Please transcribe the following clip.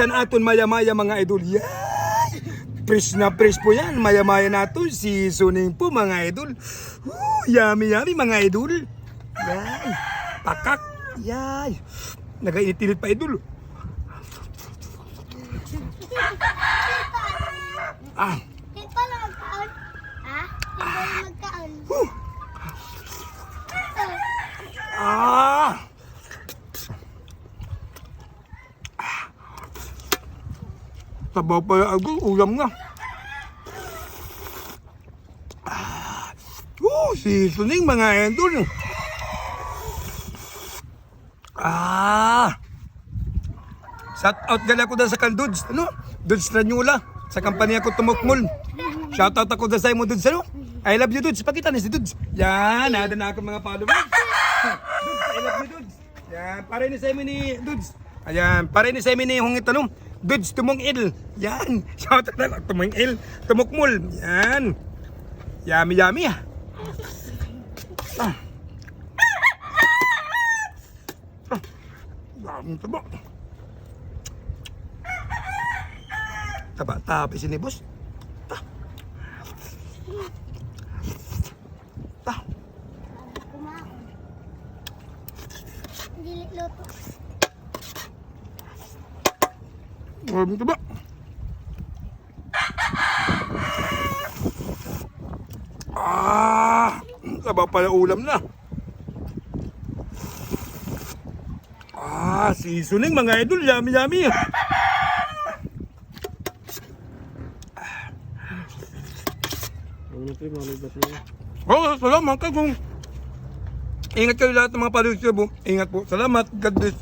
Yan aton maya-maya mga idol. Yay! Fresh na fresh po yan. Maya-maya nato. Seasoning po mga idol. Yummy yummy mga idol. Yan. Pakak. Yay. Nagainit-init pa idol. Ah. Hindi pa lang magkaon. Ha? Hindi pa lang magkaon. Ah. Sabaw pa yung idol. Ulam na. Seasoning mga idol. Shout out gala ko sa kan Dudes, ano? Dudes Tranyula, sa kampanya ko Tumukmol. Shout out ako sa mo Dudes, ano? I love you Dudes, pakita ni si Dudes. Yan, nada na ako mga followers. Dudes, I love you Dudes. Yan, pare ni sa ni Dudes. Ayan, pare ni sa ni hungit tanong. Dudes Tumungil. Yan, shout out ako Tumungil, Tumukmol. Yan. Yummy yummy ah. Taba. Taba sini bos. Kumaon. Dili luto. Taba. Taba pala ulam na. Seasoning mga idol, yummy yummy. Salamat ka kung ingat kayo lahat ng mga paligsyo. Ingat po. Salamat. God bless.